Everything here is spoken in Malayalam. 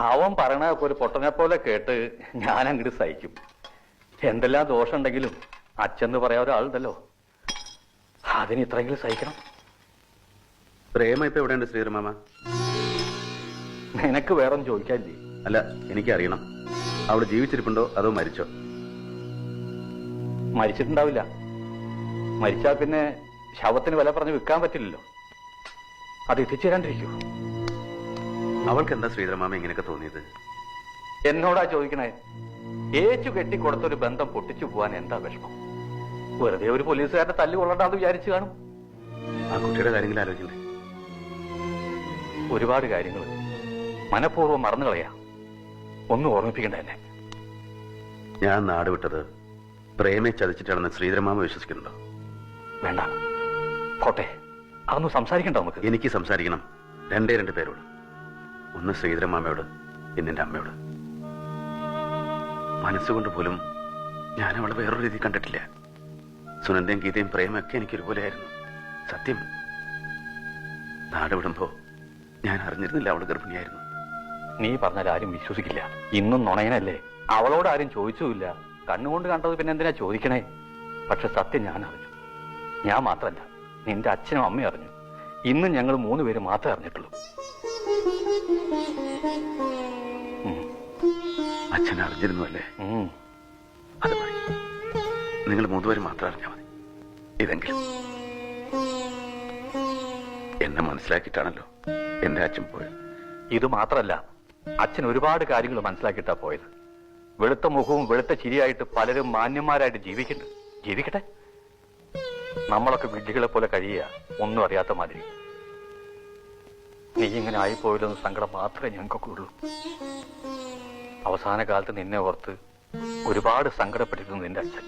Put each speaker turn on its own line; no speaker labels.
അവൻ പറയണതൊക്കെ ഒരു പൊട്ടനെ പോലെ കേട്ട് ഞാൻ അങ്ങോട്ട് സഹിക്കും. എന്തെല്ലാം ദോഷമുണ്ടെങ്കിലും അച്ഛന്ന് പറയാൻ ഒരാളുണ്ടല്ലോ, അതിന് ഇത്രയെങ്കിലും സഹിക്കണം.
പ്രേമ ഇപ്പൊ എവിടെയുണ്ട് ശ്രീധരമാമ?
നിനക്ക് വേറൊന്നും ചോദിക്കാനില്ലേ?
അല്ല, എനിക്കറിയണം. അവള് ജീവിച്ചിരിപ്പുണ്ടോ അതോ മരിച്ചോ?
മരിച്ചിട്ടുണ്ടാവില്ല. മരിച്ചാൽ പിന്നെ ശവത്തിന് വില പറഞ്ഞ് വിൽക്കാൻ പറ്റില്ലല്ലോ. അത് എത്തിച്ചേരാണ്ടിരിക്കൂ.
അവൾക്ക് എന്താ ശ്രീധരമാമ ഇങ്ങനെയൊക്കെ തോന്നിയത്?
എന്നോടാ ചോദിക്കണേ. ഏച്ചു കെട്ടിക്കൊടുത്തൊരു ബന്ധം പൊട്ടിച്ചു പോവാൻ എന്താ വിഷമം? വെറുതെ ഒരു പോലീസുകാരനെ തല്ലുകൊള്ളണ്ടാന്ന് വിചാരിച്ചു കാണും.
ആ കുട്ടിയുടെ കാര്യങ്ങൾ ആലോചിക്കണ്ടേ?
ഒരുപാട് കാര്യങ്ങൾ മനഃപൂർവ്വം മറന്നു കളയാ. ഒന്നും ഓർമ്മിപ്പിക്കണ്ട എന്നെ.
ഞാൻ നാട് വിട്ടത് പ്രേമയെ ചതിച്ചിട്ടാണെന്ന് ശ്രീധരമാമ വിശ്വസിക്കുന്നുണ്ടോ?
വേണ്ട, പോട്ടെ. അതൊന്നും സംസാരിക്കണ്ട നമുക്ക്.
എനിക്ക് സംസാരിക്കണം. രണ്ട് പേരോട്. ഒന്ന് ശ്രീധരമാമയോട്, പിന്നെ എന്റെ അമ്മയോട്. മനസ്സുകൊണ്ട് പോലും ഞാൻ അവളെ വേറൊരു രീതി കണ്ടിട്ടില്ല. സുനന്ദയും ഗീതയും പ്രേമൊക്കെ എനിക്കൊരുപോലെയായിരുന്നു. സത്യം, നാട് വിടുമ്പോ ഞാൻ അറിഞ്ഞിരുന്നില്ല അവള് ഗർഭിണിയായിരുന്നു.
നീ പറഞ്ഞാൽ ആരും വിശ്വസിക്കില്ല. ഇന്നും നുണയനല്ലേ. അവളോട് ആരും ചോദിച്ചുമില്ല. കണ്ണുകൊണ്ട് കണ്ടത് പിന്നെ എന്തിനാ ചോദിക്കണേ? പക്ഷെ സത്യം ഞാൻ അറിഞ്ഞു. ഞാൻ മാത്രമല്ല, നിന്റെ അച്ഛനും അമ്മയും അറിഞ്ഞു. ഇന്നും ഞങ്ങൾ 3 പേര് മാത്രമേ അറിഞ്ഞിട്ടുള്ളൂ.
അച്ഛൻ അറിഞ്ഞിരുന്നു അല്ലേ? അത് മതി. നിങ്ങൾ 3 പേര് മാത്രം അറിഞ്ഞാൽ മതി. ഇതെങ്കിലും എന്നെ മനസ്സിലാക്കിയിട്ടാണല്ലോ എന്റെ അച്ഛൻ പോയത്.
ഇത് മാത്രമല്ല, അച്ഛൻ ഒരുപാട് കാര്യങ്ങൾ മനസ്സിലാക്കിയിട്ടാ പോയത്. വെളുത്ത മുഖവും വെളുത്ത ചിരിയായിട്ട് പലരും മാന്യന്മാരായിട്ട് ജീവിക്കട്ടെ. നമ്മളൊക്കെ വിഡ്ഢികളെ പോലെ കഴിയുക, ഒന്നും അറിയാത്ത മാതിരി. നീ ഇങ്ങനെ ആയിപ്പോയില്ലെന്ന് സങ്കടം മാത്രമേ ഞങ്ങൾക്കൊക്കെ ഉള്ളൂ. അവസാന കാലത്ത് നിന്നെ ഓർത്ത് ഒരുപാട് സങ്കടപ്പെട്ടിരുന്നു നിന്റെ അച്ഛൻ.